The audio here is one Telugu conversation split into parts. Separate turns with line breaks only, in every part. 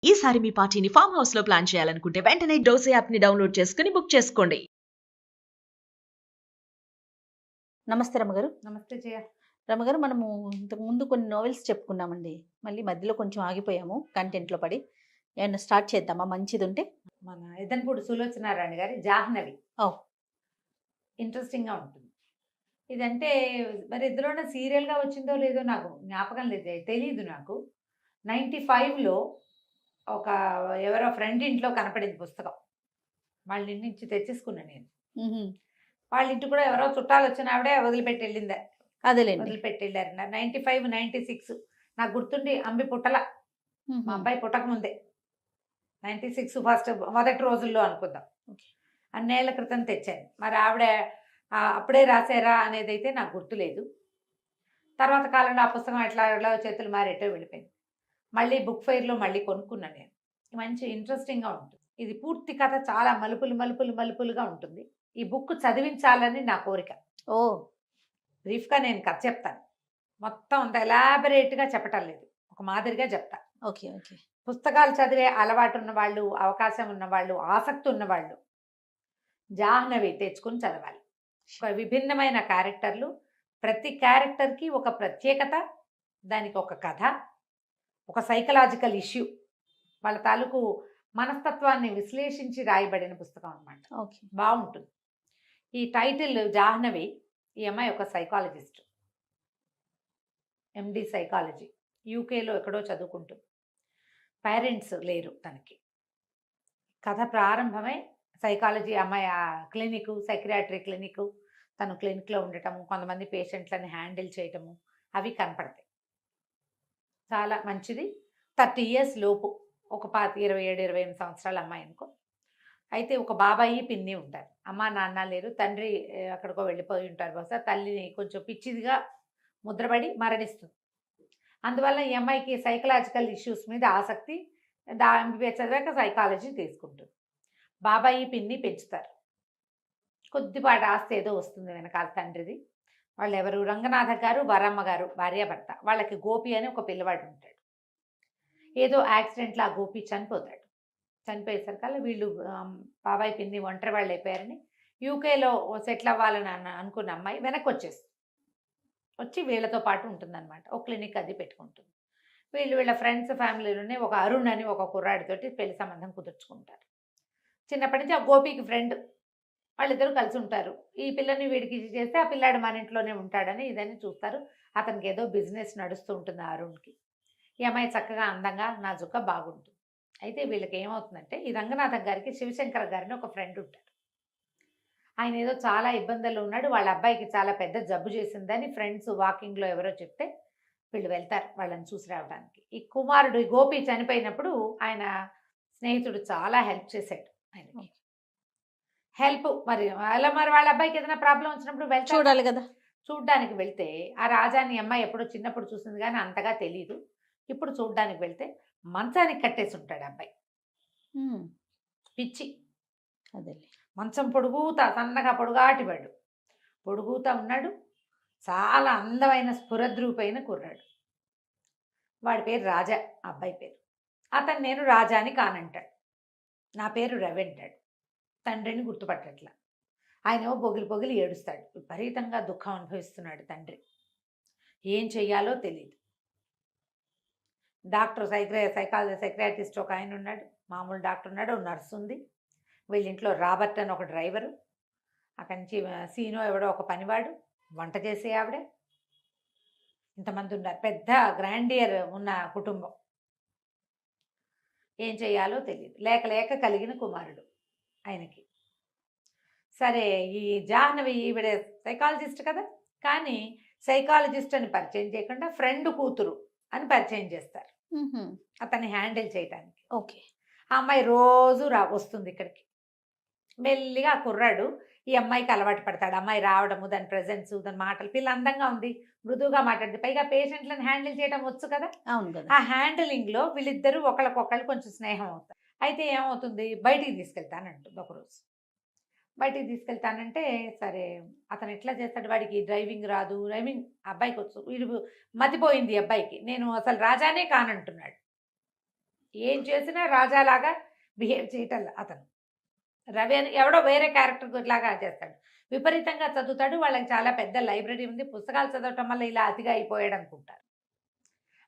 ఈసారి మీ పార్టీని ఫామ్ హౌస్ లో ప్లాన్ చేయాలనుకుంటే వెంటనే డోసే యాప్ ని డౌన్లోడ్ చేసుకుని బుక్ చేసుకోండి.
నమస్తే రమగారు.
నమస్తే జయ.
రమగారు, మనము ఇంతకు ముందు కొన్ని నోవెల్స్ చెప్పుకున్నామండి. మళ్ళీ మధ్యలో కొంచెం ఆగిపోయాము కంటెంట్లో పడి. ఏమన్నా స్టార్ట్ చేద్దామా మంచిది ఉంటే?
మన ఎదన్పూడి సులోచనారాణి గారి జాహ్నవి
ఓ
ఇంట్రెస్టింగ్గా ఉంటుంది. ఇదంటే మరి ఇందులోనే సీరియల్గా వచ్చిందో లేదో నాకు జ్ఞాపకం లేదు, తెలీదు నాకు. 95లో ఒక ఎవరో ఫ్రెండ్ ఇంట్లో కనపడింది పుస్తకం. వాళ్ళ ఇంటి నుంచి తెచ్చేసుకున్నాను నేను. వాళ్ళ ఇంటి కూడా ఎవరో చుట్టాలు వచ్చిన ఆవిడే వదిలిపెట్టి వెళ్ళిందా,
అదేలేండి.
వదిలిపెట్టి వెళ్ళారు. 95, 96 నాకు గుర్తుండి అంబి పుట్టల, మా అబ్బాయి పుట్టక ముందే 96 ఫస్ట్ మొదటి రోజుల్లో అనుకుందాం. అన్నేళ్ల క్రితం తెచ్చాను. మరి ఆవిడ అప్పుడే రాశారా అనేది అయితే నాకు గుర్తులేదు. తర్వాత కాలంలో ఆ పుస్తకం ఎట్లా చేతులు మారేటో వెళ్ళిపోయింది. మళ్ళీ బుక్ ఫెయిర్లో మళ్ళీ కొనుక్కున్నాను నేను. మంచి ఇంట్రెస్టింగ్గా ఉంటుంది. ఇది పూర్తి కథ చాలా మలుపులుగా ఉంటుంది. ఈ బుక్ చదివించాలని నా కోరిక.
ఓ
బ్రీఫ్గా నేను కథ చెప్తాను, మొత్తం అంత ఎలాబరేట్గా చెప్పటం లేదు, ఒక మాదిరిగా చెప్తా.
Okay okay.
పుస్తకాలు చదివే అలవాటు ఉన్నవాళ్ళు, అవకాశం ఉన్నవాళ్ళు, ఆసక్తి ఉన్నవాళ్ళు జాహ్నవి తెచ్చుకుని చదవాలి. ఒక విభిన్నమైన క్యారెక్టర్లు, ప్రతి క్యారెక్టర్కి ఒక ప్రత్యేకత, దానికి ఒక కథ, ఒక సైకలాజికల్ ఇష్యూ, వాళ్ళ తాలూకు మనస్తత్వాన్ని విశ్లేషించి రాయబడిన పుస్తకం అన్నమాట.
ఓకే,
బాగుంటుంది. ఈ టైటిల్ జాహ్నవి, ఈ అమ్మాయి ఒక సైకాలజిస్ట్, ఎండి సైకాలజీ, యూకేలో ఎక్కడో చదువుకుంటుంది. పేరెంట్స్ లేరు తనకి. కథ ప్రారంభమై సైకాలజీ అమ్మాయి ఆ క్లినిక్, సైక్రియాట్రీ క్లినిక్, తను క్లినిక్లో ఉండటము, కొంతమంది పేషెంట్లని హ్యాండిల్ చేయటము, అవి కనపడతాయి. చాలా మంచిది. 30 years లోపు, ఒక 27-28 సంవత్సరాల అమ్మాయి అనుకో. అయితే ఒక బాబాయి పిన్ని ఉంటారు. అమ్మ నాన్న లేరు, తండ్రి అక్కడికో వెళ్ళిపోయి ఉంటారు. బహుశా తల్లిని కొంచెం పిచ్చిదిగా ముద్రపడి మరణిస్తుంది. అందువల్ల ఈ అమ్మాయికి సైకలాజికల్ ఇష్యూస్ మీద ఆసక్తి, ఎంబీబీఎస్ చదివాక సైకాలజీ తీసుకుంటుంది. బాబాయి పిన్ని పెంచుతారు. కొద్దిపాటి ఆస్తి ఏదో వస్తుంది వెనకాల తండ్రిది. వాళ్ళు ఎవరు, రంగనాథ గారు, వరమ్మ గారు భార్యాభర్త. వాళ్ళకి గోపి అని ఒక పిల్లవాడు ఉంటాడు. ఏదో యాక్సిడెంట్లో ఆ గోపి చనిపోతాడు. చనిపోయేసరికల్లా వీళ్ళు బాబాయ్ పిన్ని ఒంటరి వాళ్ళు అయిపోయారని యూకేలో సెటిల్ అవ్వాలని అనుకున్న అమ్మాయి వెనక్కి వచ్చి వీళ్ళతో పాటు ఉంటుందన్నమాట. ఒక క్లినిక్ అది పెట్టుకుంటుంది. వీళ్ళ ఫ్రెండ్స్ ఫ్యామిలీలోనే ఒక అరుణ్ అని ఒక కుర్రాడితోటి పెళ్లి సంబంధం కుదుర్చుకుంటారు. చిన్నప్పటి నుంచి ఆ గోపికి ఫ్రెండ్, వాళ్ళిద్దరూ కలిసి ఉంటారు. ఈ పిల్లని వీడికి చేస్తే ఆ పిల్లాడు మన ఇంట్లోనే ఉంటాడని ఇదని చూస్తారు. అతనికి ఏదో బిజినెస్ నడుస్తూ ఉంటుంది ఆ అరుణ్కి. ఈ అమ్మాయి చక్కగా అందంగా నాజుగ్గా బాగుంటుంది. అయితే వీళ్ళకి ఏమవుతుందంటే, ఈ రంగనాథం గారికి శివశంకర్ గారిని ఒక ఫ్రెండ్ ఉంటాడు. ఆయన ఏదో చాలా ఇబ్బందుల్లో ఉన్నాడు, వాళ్ళ అబ్బాయికి చాలా పెద్ద జబ్బు చేసిందని ఫ్రెండ్స్ వాకింగ్లో ఎవరో చెప్తే వీళ్ళు వెళ్తారు వాళ్ళని చూసి రావడానికి. ఈ కుమారుడు ఈ గోపి చనిపోయినప్పుడు ఆయన స్నేహితుడు చాలా హెల్ప్ చేశాడు ఆయనకి. హెల్ప్ మరి అలా మరి వాళ్ళ అబ్బాయికి ఏదైనా ప్రాబ్లం వచ్చినప్పుడు వెళ్తారు
చూడాలి కదా.
చూడ్డానికి వెళ్తే ఆ రాజాని అమ్మాయి ఎప్పుడో చిన్నప్పుడు చూసింది కానీ అంతగా తెలీదు. ఇప్పుడు చూడ్డానికి వెళ్తే మంచానికి కట్టేసి ఉంటాడు అబ్బాయి, పిచ్చి.
అదే
మంచం పొడుగుతా, సన్నగా పొడుగాటివాడు, పొడుగుతా ఉన్నాడు. చాలా అందమైన స్ఫురద్రూపైన కుర్రాడు. వాడి పేరు రాజా, అబ్బాయి పేరు. అతను నేను రాజాని కానంటాడు, నా పేరు రవి అంటాడు. తండ్రిని గుర్తుపట్టట్లా. ఆయన పొగిలి ఏడుస్తాడు. విపరీతంగా దుఃఖం అనుభవిస్తున్నాడు తండ్రి. ఏం చెయ్యాలో తెలియదు. డాక్టర్ సైక్రియాటిస్ట్ ఒక ఆయన ఉన్నాడు, మామూలు డాక్టర్ ఉన్నాడు, నర్సు ఉంది. వీళ్ళ ఇంట్లో రాబర్ట్ అని ఒక డ్రైవరు, అక్కడి నుంచి సీనో ఎవడో ఒక పనివాడు, వంట చేసే ఆవిడ, ఇంతమంది ఉన్నారు. పెద్ద గ్రాండియర్ ఉన్న కుటుంబం. ఏం చెయ్యాలో తెలియదు. లేక కలిగిన కుమారుడు ఆయనకి. సరే, ఈ జాహ్నవి ఈవిడ సైకాలజిస్ట్ కదా, కానీ సైకాలజిస్ట్ అని పరిచయం చేయకుండా ఫ్రెండ్ కూతురు అని పరిచయం చేస్తారు అతన్ని హ్యాండిల్ చేయడానికి.
ఓకే.
ఆ అమ్మాయి రోజు వస్తుంది ఇక్కడికి. మెల్లిగా ఆ కుర్రాడు ఈ అమ్మాయికి అలవాటు పడతాడు. అమ్మాయి రావడము, దాని ప్రెజెన్స్, దాని మాటలు, పిల్ల అందంగా ఉంది, మృదువుగా మాట్లాడుతుంది, పైగా పేషెంట్లను హ్యాండిల్ చేయడం వచ్చు కదా.
అవును కదా.
ఆ హ్యాండిలింగ్లో వీళ్ళిద్దరూ ఒకళ్ళకొకళ్ళు కొంచెం స్నేహం అవుతారు. అయితే ఏమవుతుంది, బయటికి తీసుకెళ్తానంటుంది ఒకరోజు. బయటికి తీసుకెళ్తానంటే సరే, అతను ఎట్లా చేస్తాడు, వాడికి డ్రైవింగ్ రాదు, అబ్బాయికి వచ్చు, వీడు మతిపోయింది అబ్బాయికి, నేను అసలు రాజానే కానంటున్నాడు. ఏం చేసినా రాజాలాగా బిహేవ్ చేయటం అతను. రవి అని ఎవడో వేరే క్యారెక్టర్ లాగా చేస్తాడు. విపరీతంగా చదువుతాడు. వాళ్ళకి చాలా పెద్ద లైబ్రరీ ఉంది. పుస్తకాలు చదవటం వల్ల ఇలా అతిగా అయిపోయాడు అనుకుంటారు.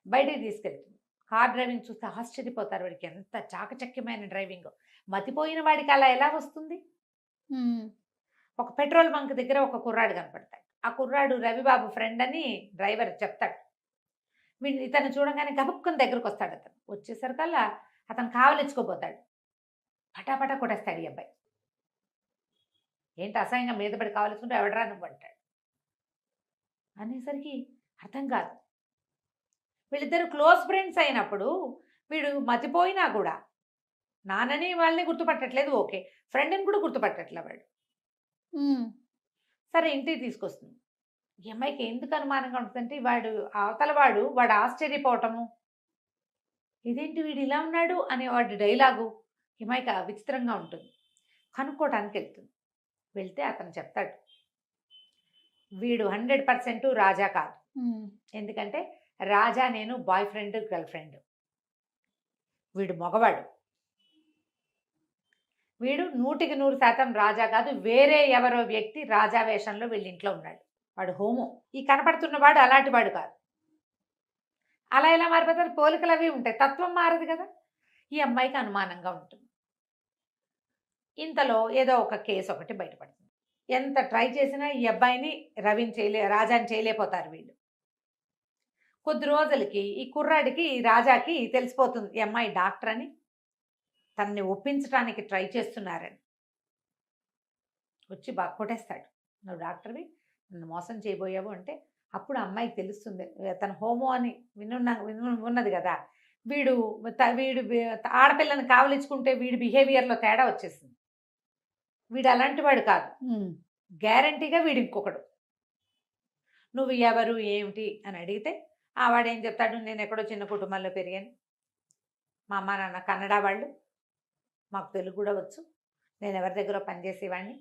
బయటికి తీసుకెళ్తుంది. కార్ డ్రైవింగ్ చూస్తే ఆశ్చర్యపోతారు. వాడికి ఎంత చాకచక్యమైన డ్రైవింగ్. మతిపోయిన వాడికి అలా ఎలా వస్తుంది? ఒక పెట్రోల్ బంక్ దగ్గర ఒక కుర్రాడు కనపడతాడు. ఆ కుర్రాడు రవిబాబు ఫ్రెండ్ అని డ్రైవర్ చెప్తాడు. వీడిని ఇతను చూడగానే గబుక్కుని దగ్గరకు వస్తాడు. అతను వచ్చేసరికల్లా అతను కావలించుకోపోతాడు. పటాపటా కొట్టేస్తాడు ఈ అబ్బాయి. ఏంటి అసహ్యంగా మీద పడి కావలించుకుంటే ఎవడరా నువ్వు అంటాడు. అనేసరికి అర్థం కాదు. వీళ్ళిద్దరు క్లోజ్ ఫ్రెండ్స్ అయినప్పుడు వీడు మతిపోయినా కూడా నాన్నని వాళ్ళని గుర్తుపట్టట్లేదు. ఓకే, ఫ్రెండ్ని కూడా గుర్తుపట్టట్లే వాడు. సరే ఇంటికి తీసుకొస్తుంది. ఈ అమ్మాయికి ఎందుకు అనుమానంగా ఉంటుందంటే వాడు అవతల వాడు ఆశ్చర్యపోవటము, ఇదేంటి వీడు ఇలా ఉన్నాడు అనే వాడి డైలాగు ఈ అమ్మాయికి విచిత్రంగా ఉంటుంది. కనుక్కోవటానికి వెళ్తుంది. వెళ్తే అతను చెప్తాడు, వీడు 100% రాజా కాదు. ఎందుకంటే రాజా నేను బాయ్ ఫ్రెండ్ గర్ల్ ఫ్రెండ్. వీడు మగవాడు. వీడు 100% రాజా కాదు, వేరే ఎవరో వ్యక్తి రాజా వేషంలో వీళ్ళ ఇంట్లో ఉన్నాడు. వాడు హోమో. ఈ కనపడుతున్నవాడు అలాంటి వాడు కాదు. అలా ఎలా మారిపోతారు? పోలికలు అవి ఉంటాయి, తత్వం మారదు కదా. ఈ అమ్మాయికి అనుమానంగా ఉంటుంది. ఇంతలో ఏదో ఒక కేసు ఒకటి బయటపడుతుంది. ఎంత ట్రై చేసినా ఈ అబ్బాయిని రాజాని చేయలేకపోతారు వీళ్ళు. కొద్ది రోజులకి ఈ కుర్రాడికి ఈ రాజాకి తెలిసిపోతుంది ఈ అమ్మాయి డాక్టర్ అని, తనని ఒప్పించడానికి ట్రై చేస్తున్నారని. వచ్చి బాగా కొట్టేస్తాడు. నువ్వు డాక్టర్వి, నన్ను మోసం చేయబోయావు అంటే అప్పుడు అమ్మాయికి తెలుస్తుంది తను హోమో అని ఉన్నది కదా. వీడు ఆడపిల్లని కావలించుకుంటే వీడి బిహేవియర్లో తేడా వచ్చేసింది. వీడు అలాంటి వాడు కాదు, గ్యారంటీగా వీడు ఇంకొకడు. నువ్వు ఎవరు ఏమిటి అని అడిగితే ఆ వాడు ఏం చెప్తాడు, నేను ఎక్కడో చిన్న కుటుంబంలో పెరిగాను, మా అమ్మ నాన్న కన్నడ వాళ్ళు, మాకు తెలుగు కూడా వచ్చు, నేను ఎవరి దగ్గర పనిచేసేవాడిని,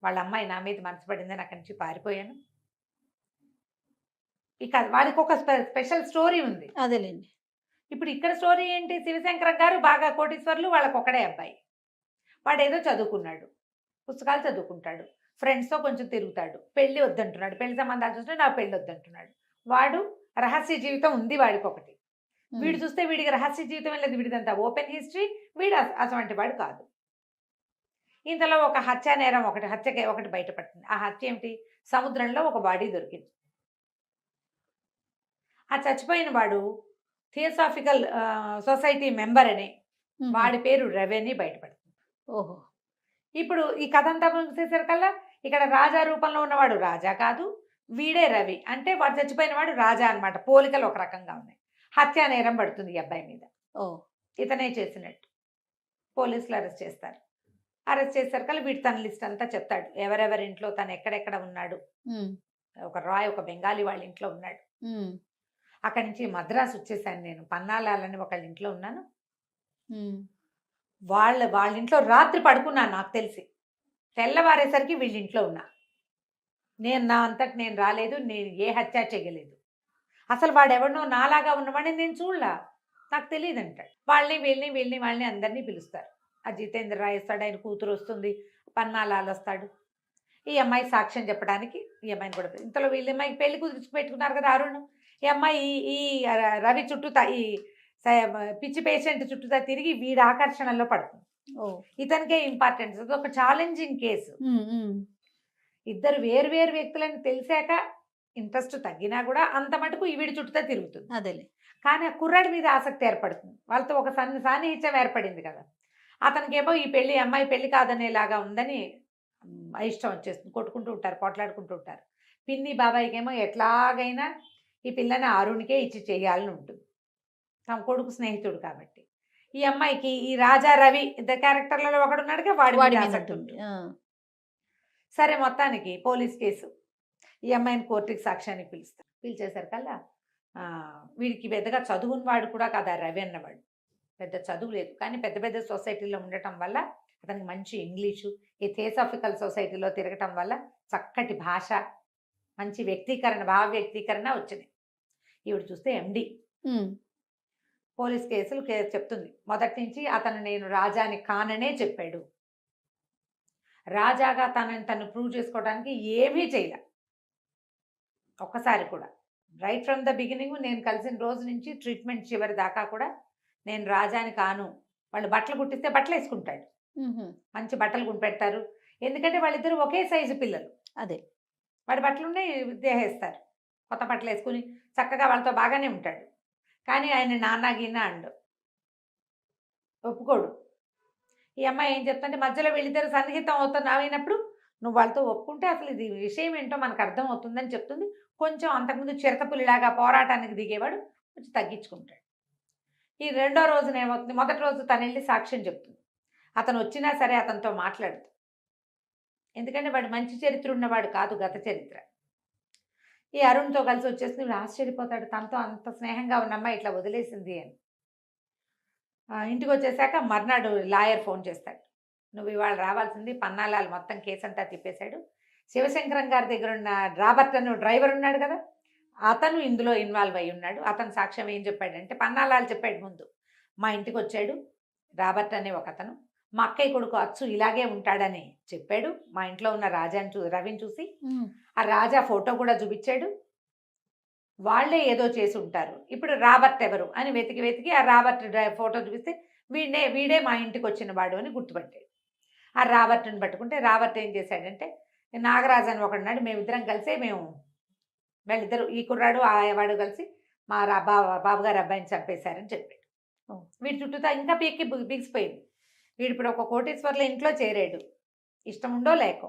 వాళ్ళ అమ్మాయి నా మీద మనసు పడిందని అక్కడి నుంచి పారిపోయాను. ఇక వాడికి ఒక స్పెషల్ స్టోరీ ఉంది.
అదేలేండి.
ఇప్పుడు ఇక్కడ స్టోరీ ఏంటి, శివశంకరం గారు బాగా కోటీశ్వర్లు, వాళ్ళకి ఒకడే అబ్బాయి. వాడు ఏదో చదువుకున్నాడు, పుస్తకాలు చదువుకుంటాడు, ఫ్రెండ్స్తో కొంచెం తిరుగుతాడు, పెళ్ళి వద్దంటున్నాడు, పెళ్లి సంబంధాలు చూస్తే నా పెళ్ళి వద్దంటున్నాడు. వాడు రహస్య జీవితం ఉంది వాడికి ఒకటి. వీడు చూస్తే వీడికి రహస్య జీవితం లేదు, వీడిదంతా ఓపెన్ హిస్టరీ. వీడు అటువంటి వాడు కాదు. ఇంతలో ఒక హత్య నేరం ఒకటి బయటపడుతుంది. ఆ హత్య ఏమిటి, సముద్రంలో ఒక బాడీ దొరికింది. ఆ చచ్చిపోయిన వాడు థియోసాఫికల్ సొసైటీ మెంబర్ అని, వాడి పేరు రవి అని బయటపడుతుంది.
ఓహో.
ఇప్పుడు ఈ కథ అంతా చూసేసరికల్లా ఇక్కడ రాజా రూపంలో ఉన్నవాడు రాజా కాదు, వీడే రవి. అంటే వాడు చచ్చిపోయిన వాడు రాజా అనమాట. పోలికలు ఒక రకంగా ఉన్నాయి. హత్యా నేరం పడుతుంది ఈ అబ్బాయి మీద. ఇతనే చేసినట్టు పోలీసులు అరెస్ట్ చేస్తారు. అరెస్ట్ చేసేసరికల్లా వీడు తన లిస్ట్ అంతా చెప్తాడు, ఎవరెవరి ఇంట్లో తను ఎక్కడెక్కడ ఉన్నాడు. ఒక బెంగాలీ వాళ్ళ ఇంట్లో ఉన్నాడు. అక్కడి నుంచి మద్రాసు వచ్చేసాను నేను, పన్నాలాలని ఒకళ్ళ ఇంట్లో ఉన్నాను. వాళ్ళ ఇంట్లో రాత్రి పడుకున్నాను నాకు తెలిసి. తెల్లవారేసరికి వీళ్ళ ఇంట్లో ఉన్నా. నా అంతటి నేను రాలేదు, నేను ఏ హత్య చేయలేదు. అసలు వాడెవడనో నాలాగా ఉన్నవాడిని నేను చూడలా, నాకు తెలియదు అంటాడు. వాళ్ళని అందరినీ పిలుస్తారు. ఆ జితేంద్ర రాయ్ వస్తాడు, ఆయన కూతురు వస్తుంది, పన్నాలాలు వస్తాడు. ఈ అమ్మాయి సాక్ష్యం చెప్పడానికి ఈ అమ్మాయిని కూడా. ఇంతలో వీళ్ళ అమ్మాయికి పెళ్లి కుదిర్చి పెట్టుకున్నారు కదా అరుణ్. ఈ అమ్మాయి ఈ రవి చుట్టూతా, ఈ పిచ్చి పేషెంట్ చుట్టూతా తిరిగి వీడి ఆకర్షణలో పడుతుంది. ఇతనికే ఇంపార్టెన్స్. అది ఒక ఛాలెంజింగ్ కేసు. ఇద్దరు వేరు వేరు వ్యక్తులని తెలిసాక ఇంట్రెస్ట్ తగ్గినా కూడా అంత మటుకు వీడి చుట్టూతా తిరుగుతుంది.
అదేలే.
కానీ ఆ కుర్రాడి మీద ఆసక్తి ఏర్పడుతుంది. వాళ్ళతో ఒక సాన్నిహిత్యం ఏర్పడింది కదా. అతనికేమో ఈ పెళ్లి అమ్మాయి పెళ్లి కాదనేలాగా ఉందని ఇష్టం వచ్చేస్తుంది. కొట్టుకుంటూ ఉంటారు, పోట్లాడుకుంటూ ఉంటారు. పిన్ని బాబాయికేమో ఎట్లాగైనా ఈ పిల్లని అరుణ్కే ఇచ్చి చేయాలని ఉంటుంది, తమ కొడుకు స్నేహితుడు కాబట్టి. ఈ అమ్మాయికి ఈ రాజా రవి ఇద్దరు క్యారెక్టర్లలో ఒకడున్నాడుగా, వాడి ఆసక్తి ఉంటుంది. సరే, మొత్తానికి పోలీస్ కేసు. ఈ అమ్మాయిని కోర్టుకి సాక్ష్యానికి పిలుస్తారు. పిలిచేసరికల్లా వీడికి పెద్దగా చదువుని వాడు కూడా కాదు ఆ రవి అన్నవాడు. పెద్ద చదువు లేదు, కానీ పెద్ద పెద్ద సొసైటీలో ఉండటం వల్ల అతనికి మంచి ఇంగ్లీషు, ఈ థియోసాఫికల్ సొసైటీలో తిరగటం వల్ల చక్కటి భాష, మంచి వ్యక్తీకరణ, భావ వ్యక్తీకరణ వచ్చింది. ఈవిడ చూస్తే ఎండి. పోలీస్ కేసులు చెప్తుంది. మొదటి నుంచి అతను నేను రాజాని కాననే చెప్పాడు. రాజాగా తను ప్రూవ్ చేసుకోవడానికి ఏమీ చేయలే ఒక్కసారి కూడా. రైట్ ఫ్రమ్ ద బిగినింగ్ నేను కలిసిన రోజు నుంచి ట్రీట్మెంట్ చివరి దాకా కూడా నేను రాజాని కాను. వాళ్ళు బట్టలు కుట్టిస్తే బట్టలు వేసుకుంటాడు, మంచి బట్టలు పెడతారు. ఎందుకంటే వాళ్ళిద్దరు ఒకే సైజు పిల్లలు.
అదే
వాడి బట్టలు ఉన్నాయి దేహేస్తారు, కొత్త బట్టలు వేసుకుని చక్కగా వాళ్ళతో బాగానే ఉంటాడు. కానీ ఆయన నాన్న గిన్న అండు, ఒప్పుకోడు. ఈ అమ్మాయి ఏం చెప్తుంటే మధ్యలో వీళ్ళిద్దరు సన్నిహితం అయినప్పుడు నువ్వు వాళ్ళతో ఒప్పుకుంటే అసలు ఇది విషయం ఏంటో మనకు అర్థం అవుతుందని చెప్తుంది. కొంచెం అంతకుముందు చిరతపులిలాగా పోరాటానికి దిగేవాడు కొంచెం తగ్గించుకుంటాడు. ఈ రెండో రోజున ఏమవుతుంది, మొదటి రోజు తను వెళ్ళి సాక్ష్యం చెప్తుంది. అతను వచ్చినా సరే అతనితో మాట్లాడుతుంది. ఎందుకంటే వాడు మంచి చరిత్ర ఉన్నవాడు కాదు, గత చరిత్ర. ఈ అరుణ్తో కలిసి వచ్చేసి నువ్వు ఆశ్చర్యపోతాడు, తనతో అంత స్నేహంగా ఉన్న అమ్మాయి ఇట్లా వదిలేసింది అని. ఇంటికి వచ్చేసాక మర్నాడు లాయర్ ఫోన్ చేస్తాడు, నువ్వు ఇవాళ రావాల్సింది, పన్నాలాలు మొత్తం కేసు అంతా తిప్పేశాడు. శివశంకరం గారి దగ్గర ఉన్న రాబర్ట్ అని డ్రైవర్ ఉన్నాడు కదా, అతను ఇందులో ఇన్వాల్వ్ అయి ఉన్నాడు. అతను సాక్ష్యం ఏం చెప్పాడంటే, పన్నాలాలు చెప్పాడు ముందు, మా ఇంటికి వచ్చాడు రాబర్ట్ అనే ఒక అతను, మా అక్కయ్య కొడుకు అచ్చు ఇలాగే ఉంటాడని చెప్పాడు. మా ఇంట్లో ఉన్న రవిని చూసి ఆ రాజా ఫోటో కూడా చూపించాడు. వాళ్ళే ఏదో చేసి ఉంటారు, ఇప్పుడు రాబర్ట్ ఎవరు అని వెతికి ఆ రాబర్ట్ ఫోటో చూపిస్తే వీడే మా ఇంటికి వచ్చిన వాడు అని గుర్తుపట్టాడు. ఆ రాబర్ట్ని పట్టుకుంటే రాబర్ట్ ఏం చేశాడంటే, నాగరాజు అని ఒకడున్నాడు, మేమిద్దరం కలిసే వీళ్ళిద్దరు ఈ కుర్రాడు ఆ వాడు కలిసి మా బాబుగారు అబ్బాయిని చంపేశారని చెప్పాడు. వీడి చుట్టూతా ఇంకా బిగిసిపోయింది. వీడు ఇప్పుడు ఒక కోటీశ్వర్ల ఇంట్లో చేరాడు, ఇష్టం ఉండో లేకో.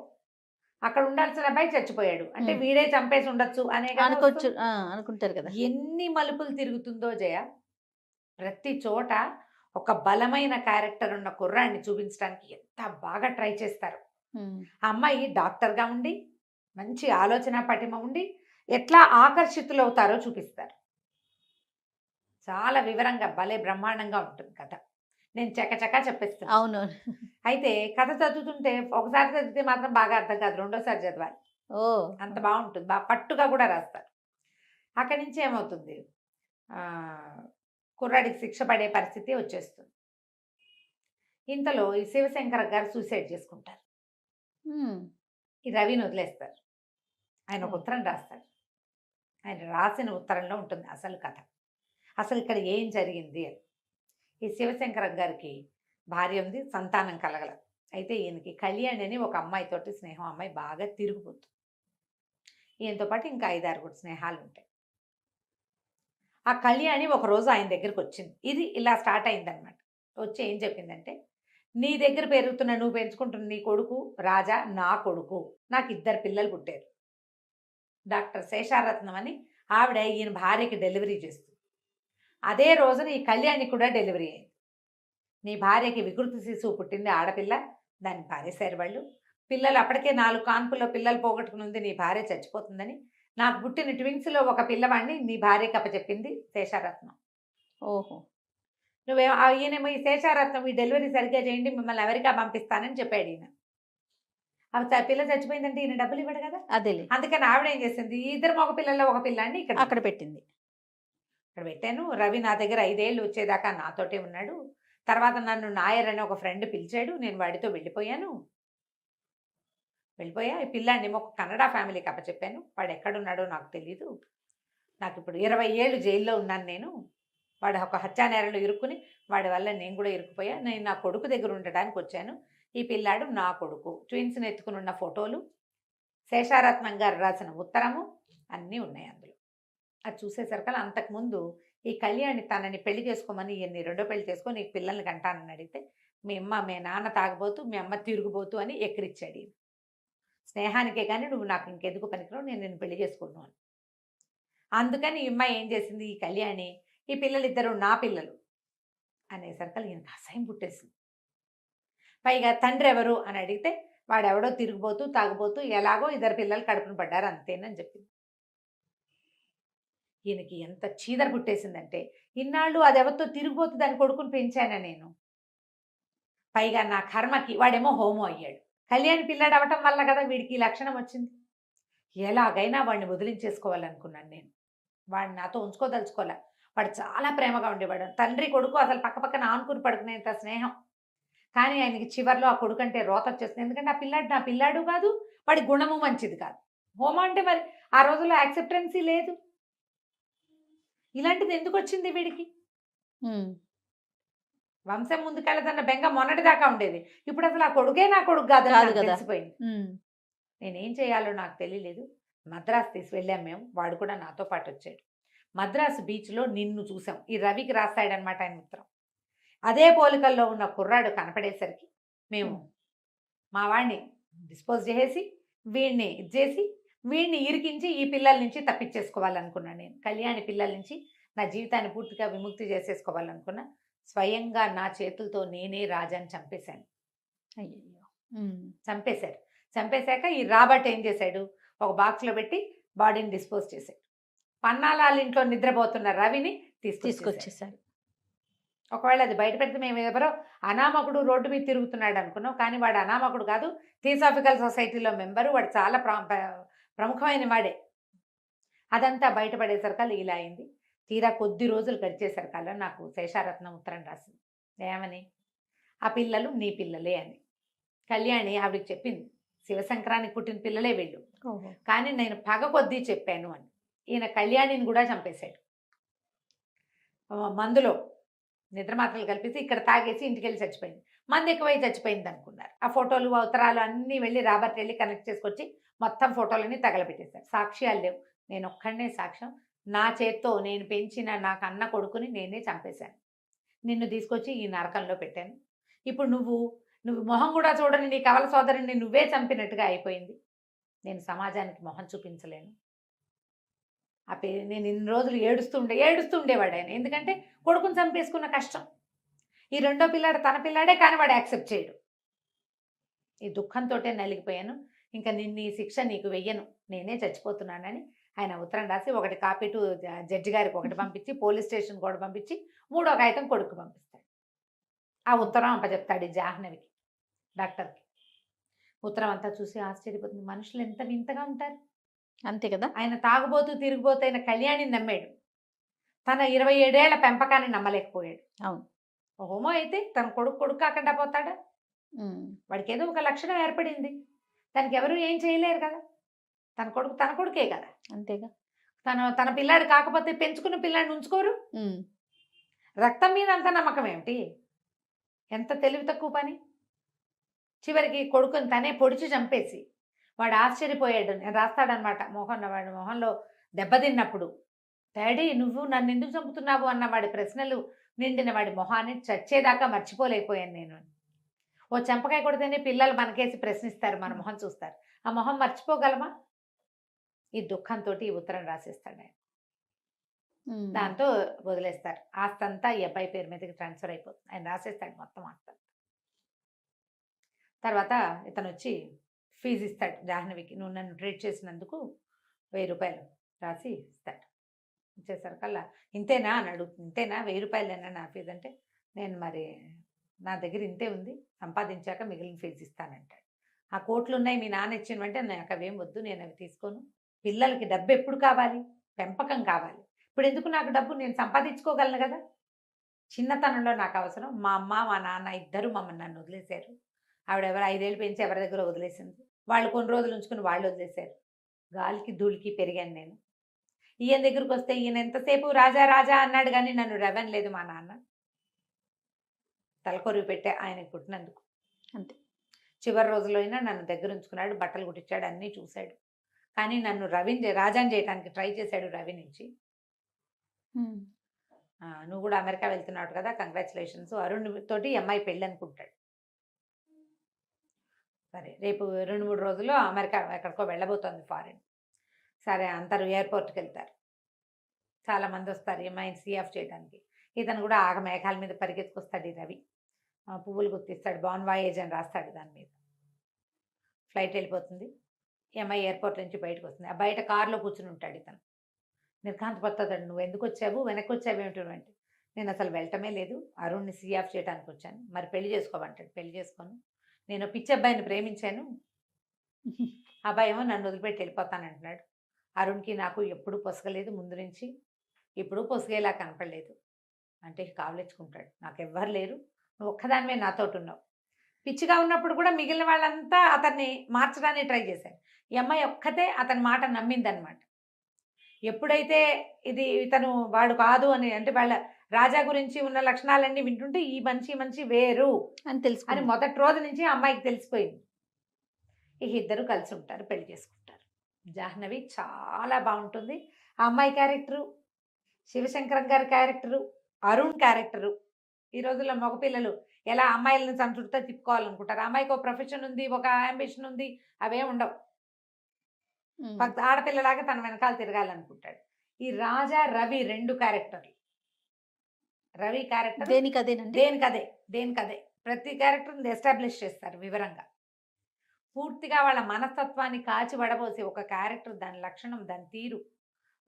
అక్కడ ఉండాల్సిన అబ్బాయి చచ్చిపోయాడు అంటే వీడే చంపేసి ఉండొచ్చు అనే
అనుకోవచ్చు, అనుకుంటారు కదా.
ఎన్ని మలుపులు తిరుగుతుందో జయ. ప్రతి చోట ఒక బలమైన క్యారెక్టర్ ఉన్న కుర్రాడిని చూపించడానికి ఎంత బాగా ట్రై చేస్తారు. ఆ అమ్మాయి డాక్టర్గా ఉండి మంచి ఆలోచన పటిమ ఉండి ఎట్లా ఆకర్షితులవుతారో చూపిస్తారు. చాలా వివరంగా భలే బ్రహ్మాండంగా ఉంటుంది కథ. నేను చకచకా చెప్పేస్తాను.
అవును.
అయితే కథ చదువుతుంటే ఒకసారి చదివితే మాత్రం బాగా అర్థం కాదు, రెండోసారి చదవాలి. అంత బాగుంటుంది, బాగా పట్టుగా కూడా రాస్తారు. అక్కడి నుంచి ఏమవుతుంది, కుర్రాడికి శిక్ష పడే పరిస్థితి వచ్చేస్తుంది. ఇంతలో ఈ శివశంకర గారు సూసైడ్ చేసుకుంటారు. ఈ రవిని వదిలేస్తారు. ఆయన ఒక ఉత్తరం రాస్తాడు. ఆయన రాసిన ఉత్తరంలో ఉంటుంది అసలు కథ, అసలు ఇక్కడ ఏం జరిగింది అని. ఈ శివశంకర గారికి భార్య ఉంది, సంతానం కలగల. అయితే ఈయనకి కళ్యాణి అని ఒక అమ్మాయితోటి స్నేహం, అమ్మాయి బాగా తిరిగిపోతుంది. ఈయనతో పాటు ఇంకా 5-6 స్నేహాలు ఉంటాయి. ఆ కళ్యాణి ఒకరోజు ఆయన దగ్గరికి వచ్చింది. ఇది ఇలా స్టార్ట్ అయిందనమాట. వచ్చి ఏం చెప్పిందంటే, నీ దగ్గర నువ్వు పెంచుకుంటున్న నీ కొడుకు రాజా నా కొడుకు, నాకు 2 పిల్లలు పుట్టారు. డాక్టర్ శేషారత్నం అని ఆవిడ ఈయన భార్యకి డెలివరీ చేస్తుంది. అదే రోజున ఈ కళ్యాణి కూడా డెలివరీ అయింది. నీ భార్యకి వికృతి శిశువు పుట్టింది, ఆడపిల్ల, దాన్ని పారేశారు వాళ్ళు. పిల్లలు అప్పటికే 4 కాన్పుల్లో పిల్లలు పోగొట్టుకుని నీ భార్య చచ్చిపోతుందని నాకు పుట్టిన ట్విన్స్లో ఒక పిల్లవాడిని నీ భార్యకి అప్పచెప్పింది శేషారత్నం.
ఓహో,
ఈయనేమో ఈ శేషారత్నం ఈ డెలివరీ సరిగ్గా చేయండి, మిమ్మల్ని అమెరికా పంపిస్తానని చెప్పాడు ఈయన. పిల్ల చచ్చిపోయిందంటే ఈయన డబ్బులు ఇవ్వడు కదా,
అదేలే.
అందుకని ఆవిడ ఏం చేసింది, 2 మగ పిల్లల్లో ఒక పిల్లాన్ని
అక్కడ పెట్టింది.
ఇక్కడ పెట్టాను. రవి నా దగ్గర 5 ఏళ్ళు వచ్చేదాకా నాతోటే ఉన్నాడు. తర్వాత నన్ను నాయర్ అని ఒక ఫ్రెండ్ పిలిచాడు, నేను వాడితో వెళ్ళిపోయా. ఈ పిల్లాన్ని ఒక కన్నడ ఫ్యామిలీకి అప్పచెప్పాను. వాడు ఎక్కడున్నాడో నాకు తెలీదు. నాకు ఇప్పుడు 20 ఏళ్ళు జైల్లో ఉన్నాను నేను. వాడు ఒక హత్యా నేరంలో ఇరుక్కుని వాడి వల్ల నేను కూడా ఇరుక్కుపోయా. నేను నా కొడుకు దగ్గర ఉండడానికి వచ్చాను. ఈ పిల్లాడు నా కొడుకు. ట్విన్స్ని ఎత్తుకుని ఉన్న ఫోటోలు, శేషారత్నం గారు రాసిన ఉత్తరము అన్నీ ఉన్నాయి అందులో. అది చూసేసరికల్లా అంతకుముందు ఈ కళ్యాణి తనని పెళ్లి చేసుకోమని ఈయన్ని 2వ పెళ్లి చేసుకొని నీకు పిల్లల్ని కంటానని అడిగితే, మీ నాన్న తాగబోతూ మీ అమ్మ తిరుగుబోతూ అని ఎక్కిరిచ్చాడు. స్నేహానికే కానీ నువ్వు నాకు ఇంకెందుకు పనికిరావు, నేను నిన్ను పెళ్లి చేసుకోను అని. అందుకని ఈ అమ్మాయి ఏం చేసింది, ఈ కళ్యాణి ఈ పిల్లలిద్దరూ నా పిల్లలు అనేసరికల్లా ఈయనకు అసహ్యం పుట్టేసింది. పైగా తండ్రి ఎవరు అని అడిగితే వాడెవడో తిరిగిపోతూ తాగుబోతూ ఎలాగో 2 పిల్లలు కడుపును పడ్డారు అంతేనని చెప్పింది. ఈయనకి ఎంత చీదర పుట్టేసిందంటే, ఇన్నాళ్ళు అది ఎవరితో తిరిగిపోతూ దాని కొడుకుని పెంచానా నేను, పైగా నా కర్మకి వాడేమో హోమో అయ్యాడు. కళ్యాణి పిల్లాడు అవటం వల్ల కదా వీడికి లక్షణం వచ్చింది. ఎలాగైనా వాడిని వదిలించేసుకోవాలనుకున్నాను నేను. వాడిని నాతో ఉంచుకోదలుచుకోలే. వాడు చాలా ప్రేమగా ఉండేవాడు. తండ్రి కొడుకు అసలు పక్క పక్కన ఆనుకుని పడుకునేంత స్నేహం. కానీ ఆయనకి చివర్లో ఆ కొడుకు అంటే రోత వచ్చేస్తుంది. ఎందుకంటే ఆ పిల్లాడు నా పిల్లాడు కాదు, వాడి గుణము మంచిది కాదు. హోమ అంటే మరి ఆ రోజుల్లో యాక్సెప్టెన్సీ లేదు. ఇలాంటిది ఎందుకు వచ్చింది వీడికి?
ఉమ్.
వంశం ముందుకెళ్ళదన్న బెంగ మొన్నటిదాకా ఉండేది. ఇప్పుడు అసలు ఆ కొడుకే నా కొడుకు కాదని
కాదు
నాకు
కదా.
తెలిసిపోయింది.
ఉమ్.
నేనేం చేయాలో నాకు తెలియలేదు. మద్రాసు వెళ్ళాం మేము. వాడు కూడా నాతో పాటు వచ్చాడు. మద్రాసు బీచ్లో నిన్ను చూసాం. ఈ రవికి రాస్తాడనమాట ఆయన ఉత్తరం. అదే పోలికల్లో ఉన్న కుర్రాడు కనపడేసరికి మేము మా వాడిని డిస్పోజ్ చేసి వీడిని ఇది చేసి వీడిని ఇరికించి ఈ పిల్లల నుంచి తప్పించేసుకోవాలనుకున్నాను. నేను కళ్యాణి పిల్లల నుంచి నా జీవితాన్ని పూర్తిగా విముక్తి చేసేసుకోవాలనుకున్నా. స్వయంగా నా చేతులతో నేనే రాజాని చంపేశాను.
అయ్యయ్యో. ఉమ్.
చంపేశారు. చంపేశాక ఈ రాబర్ట్ ఏం చేశాడు, ఒక బాక్స్లో పెట్టి బాడీని డిస్పోజ్ చేశాడు. పన్నాలాల ఇంట్లో నిద్రపోతున్న రవిని తీసుకొచ్చేసాడు.
తీసుకొచ్చేసారు.
ఒకవేళ అది బయట పెడితే మేము ఎవరో అనామకుడు రోడ్డు మీద తిరుగుతున్నాడు అనుకున్నాం. కానీ వాడు అనామకుడు కాదు, థియోసాఫికల్ సొసైటీలో మెంబరు. వాడు చాలా ప్రముఖమైన వాడే. అదంతా బయటపడేసరికల్లా ఇలా అయింది. తీరా కొద్ది రోజులు గడిచేసరికల్లా నాకు శేషారత్నం ఉత్తరం రాసింది. ఏమని? ఆ పిల్లలు నీ పిల్లలే అని. కళ్యాణి ఆవిడకి చెప్పింది, శివశంకరానికి పుట్టిన పిల్లలే వీళ్ళు,
ఓహో.
కానీ నేను పగ కొద్దీ చెప్పాను అని. ఈయన కళ్యాణిని కూడా చంపేశాడు. మందులో నిద్ర మాత్రలు కల్పిస్తే ఇక్కడ తాగేసి ఇంటికి వెళ్ళి చచ్చిపోయింది. మంది ఎక్కువై చచ్చిపోయింది అనుకున్నారు. ఆ ఫోటోలు ఉత్తరాలు అన్నీ వెళ్ళి రాబర్ట్ వెళ్ళి కనెక్ట్ చేసుకొచ్చి మొత్తం ఫోటోలన్నీ తగలబెట్టేశారు. సాక్ష్యాలు లేవు. నేను ఒక్కడనే సాక్ష్యం. నా చేత్తో నేను పెంచిన నాకు అన్న కొడుకుని నేనే చంపేశాను. నిన్ను తీసుకొచ్చి ఈ నరకంలో పెట్టాను. ఇప్పుడు నువ్వు మొహం కూడా చూడని నీ కవల సోదరుని నువ్వే చంపినట్టుగా అయిపోయింది. నేను సమాజానికి మొహం చూపించలేను. నేను ఇన్ని రోజులు ఏడుస్తుండేవాడు ఆయన. ఎందుకంటే కొడుకుని చంపేసుకున్న కష్టం. ఈ రెండో పిల్లాడు తన పిల్లాడే, కానీ వాడు యాక్సెప్ట్ చేయడు. ఈ దుఃఖంతో నలిగిపోయాను. ఇంకా నిన్ను ఈ శిక్ష నీకు వెయ్యను, నేనే చచ్చిపోతున్నానని ఆయన ఉత్తరం రాసి ఒకటి కాపీ టు జడ్జి గారికి ఒకటి పంపించి పోలీస్ స్టేషన్ కూడా పంపించి 3వ కాగితం కొడుకు పంపిస్తాడు. ఆ ఉత్తరం అప్పచెప్తాడు ఈ జాహ్నవికి, డాక్టర్కి. ఉత్తరం అంతా చూసి ఆశ్చర్యపోతుంది. మనుషులు ఎంత వింతగా ఉంటారు.
అంతే కదా.
ఆయన తాగుబోతూ తిరిగిపోతైన కళ్యాణిని నమ్మాడు. తన 27 ఏళ్ల పెంపకాన్ని నమ్మలేకపోయాడు.
అవును.
హోమో అయితే తన కొడుకు కాకుండా పోతాడా? వాడికి ఏదో ఒక లక్షణం ఏర్పడింది. దానికి ఎవరు ఏం చేయలేరు కదా. తన కొడుకే కదా.
అంతేగా.
తన పిల్లాడు కాకపోతే పెంచుకున్న పిల్లాడిని ఉంచుకోరు. రక్తం మీద అంత నమ్మకం ఏమిటి? ఎంత తెలివి తక్కువ పని. చివరికి కొడుకుని తనే పొడిచి చంపేసి వాడు ఆశ్చర్యపోయాడు. నేను రాస్తాడనమాట వాడి మొహంలో దెబ్బతిన్నప్పుడు, డాడీ నువ్వు నన్ను ఎందుకు చంపుతున్నావు అన్న వాడి ప్రశ్నలు నిండిన వాడి మొహాన్ని చచ్చేదాకా మర్చిపోలేకపోయాను నేను. ఓ చెంపకాయ కొడితేనే పిల్లలు మనకేసి ప్రశ్నిస్తారు, మన మొహం చూస్తారు. ఆ మొహం మర్చిపోగలమా? ఈ దుఃఖంతో ఈ ఉత్తరం రాసేస్తాడు ఆయన. దాంతో వదిలేస్తారు. ఆస్తంతా ఈ అబ్బాయి పేరు మీదకి ట్రాన్స్ఫర్ అయిపోతుంది. ఆయన రాసేస్తాడు మొత్తం ఆస్తంతా. తర్వాత ఇతను వచ్చి ఫీజు ఇస్తాడు జాహ్నవికి. నువ్వు నన్ను ట్రీట్ చేసినందుకు 1000 రూపాయలు రాసి ఇస్తాడు. ఇచ్చేసరికల్లా ఇంతేనా అని అడుగుతుంది. ఇంతేనా, 1000 రూపాయలేనా నా ఫీజు అంటే, నేను మరి నా దగ్గర ఇంతే ఉంది, సంపాదించాక మిగిలిన ఫీజు ఇస్తానంటాడు. ఆ కోట్లు ఉన్నాయి మీ నాన్న ఇచ్చినవంటే నాకు అవేం వద్దు, నేను అవి తీసుకోను. పిల్లలకి డబ్బు ఎప్పుడు కావాలి? పెంపకం కావాలి. ఇప్పుడు ఎందుకు నాకు డబ్బు? నేను సంపాదించుకోగలను కదా. చిన్నతనంలో నాకు అవసరం. మా అమ్మ మా నాన్న ఇద్దరు నన్ను వదిలేశారు. ఆవిడ 5 ఏళ్ళు పెంచి ఎవరి దగ్గర వదిలేసింది. వాళ్ళు కొన్ని రోజులు ఉంచుకుని వాళ్ళు వదిలేశారు. గాలికి ధూళికి పెరిగాను నేను. ఈయన దగ్గరికి వస్తే ఈయన ఎంతసేపు రాజా రాజా అన్నాడు, కానీ నన్ను రెవెన్లేదు మా నాన్న. తలకొరువు పెట్టే ఆయనకు పుట్టినందుకు.
అంతే.
చివరి రోజుల్లో అయినా నన్ను దగ్గర ఉంచుకున్నాడు, బట్టలు కుట్టించాడు, అన్నీ చూశాడు. కానీ నన్ను రాజాని చేయడానికి ట్రై చేశాడు రవి నుంచి. నువ్వు కూడా అమెరికా వెళ్తున్నావు కదా, కంగ్రాచులేషన్స్, అరుణ్ తోటి అమ్మాయి పెళ్ళి అనుకుంటాడు. సరే రేపు 2-3 రోజుల్లో అమెరికా ఎక్కడికో వెళ్ళబోతోంది, ఫారిన్. సరే అందరూ ఎయిర్పోర్ట్కి వెళ్తారు. చాలామంది వస్తారు ఈ అమ్మాయిని సీ ఆఫ్ చేయడానికి. ఇతను కూడా ఆగ మేఘాల మీద పరిగెత్తుకొస్తాడు ఈ రవి. పువ్వులు గుర్తిస్తాడు, బాన్ వాయేజ్ అని రాస్తాడు దాని మీద. ఫ్లైట్ వెళ్ళిపోతుంది. ఈ అమ్మాయి ఎయిర్పోర్ట్ నుంచి బయటకు వస్తుంది. ఆ బయట కారులో కూర్చుని ఉంటాడు ఇతను. నిర్ఘాంతపడతాడు. నువ్వు ఎందుకు వచ్చావు, వెనక్కి వచ్చావు ఏమిటంటే, నేను అసలు వెళ్ళటమే లేదు, అరుణ్ని సీ ఆఫ్ చేయడానికి వచ్చాను. మరి పెళ్లి చేసుకోమంటాడు. పెళ్లి చేసుకోను, నేను పిచ్చి అబ్బాయిని ప్రేమించాను, అబ్బాయి ఏమో నన్ను వదిలిపెట్టి వెళ్ళిపోతానంటున్నాడు. అరుణ్కి నాకు ఎప్పుడు పొసగలేదు ముందు నుంచి. ఇప్పుడు పొసిగేలా కనపడలేదు అంటే కావలించుకుంటాడు. నాకు ఎవ్వరు లేరు, నువ్వు ఒక్కదానివే నాతోటి ఉన్నావు. పిచ్చిగా ఉన్నప్పుడు కూడా మిగిలిన వాళ్ళంతా అతన్ని మార్చడానికి ట్రై చేశారు. ఈ అమ్మాయి ఒక్కతే అతని మాట నమ్మిందనమాట. ఎప్పుడైతే ఇతను వాడు కాదు అని, అంటే వాళ్ళ రాజా గురించి ఉన్న లక్షణాలన్నీ వింటుంటే ఈ మనిషి వేరు
అని
అని
తెలుసుకుని
మొదటి రోజు నుంచి ఆ అమ్మాయికి తెలిసిపోయింది. ఇక ఇద్దరు కలిసి ఉంటారు, పెళ్లి చేసుకుంటారు. జాహ్నవి చాలా బాగుంటుంది. ఆ అమ్మాయి క్యారెక్టరు, శివశంకరం గారి క్యారెక్టరు, అరుణ్ క్యారెక్టరు. ఈ రోజుల్లో మగపిల్లలు ఎలా అమ్మాయిలను తన చుట్టూ తిప్పుకోవాలనుకుంటారు. ఆ అమ్మాయికి ఒక ప్రొఫెషన్ ఉంది, ఒక అంబిషన్ ఉంది, అవే ఉండవు. భక్త ఆడపిల్లలాగా తన వెనకాల తిరగాలనుకుంటాడు. ఈ రాజా రవి 2 క్యారెక్టర్లు. రవి క్యారెక్టర్
దేనికి అదేనండి.
దేనికదే ప్రతి క్యారెక్టర్ని ఎస్టాబ్లిష్ చేస్తారు వివరంగా. పూర్తిగా వాళ్ళ మనస్తత్వాన్ని కాచి వడబోసి ఒక క్యారెక్టర్, దాని లక్షణం, దాని తీరు,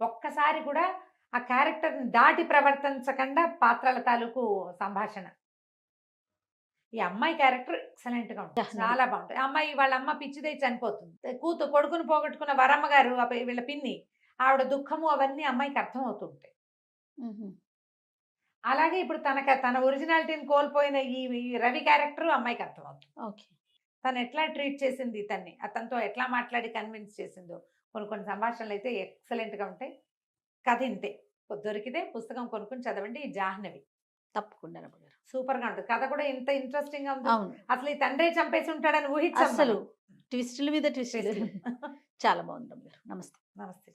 ఒక్కసారి కూడా ఆ క్యారెక్టర్ని దాటి ప్రవర్తించకుండా పాత్రల తాలూకు సంభాషణ. ఈ అమ్మాయి క్యారెక్టర్ ఎక్సలెంట్గా ఉంటుంది,
జాహ్నవి.
చాలా బాగుంటుంది. ఆ అమ్మాయి వాళ్ళ అమ్మ పిచ్చిదై చనిపోతుంది. కొడుకును పోగొట్టుకున్న వరమ్మ గారు వీళ్ళ పిన్ని, ఆవిడ దుఃఖము అవన్నీ అమ్మాయికి అర్థం అవుతుంటాయి. అలాగే ఇప్పుడు తన ఒరిజినాలిటీని కోల్పోయిన ఈ రవి క్యారెక్టర్ అమ్మాయికి అర్థమవుతుంది.
ఓకే.
తను ఎట్లా ట్రీట్ చేసింది ఇతన్ని, అతనితో ఎట్లా మాట్లాడి కన్విన్స్ చేసిందో. కొన్ని సంభాషణలు అయితే ఎక్సలెంట్గా ఉంటాయి. కథ ఇంతే. దొరికితే పుస్తకం కొనుక్కొని చదవండి. ఈ జాహ్నవి
తప్పకుండా రమ్మగారు.
సూపర్గా ఉంటుంది. కథ కూడా ఇంత ఇంట్రెస్టింగ్గా ఉంది.
అవును,
అసలు ఈ తండ్రి చంపేసి ఉంటాడని ఊహించాం
అసలు
మనం.
ట్విస్టుల మీద ట్విస్టులు.
Twist.
చాలా బాగుంది రమ్మగారు. నమస్తే.
నమస్తే.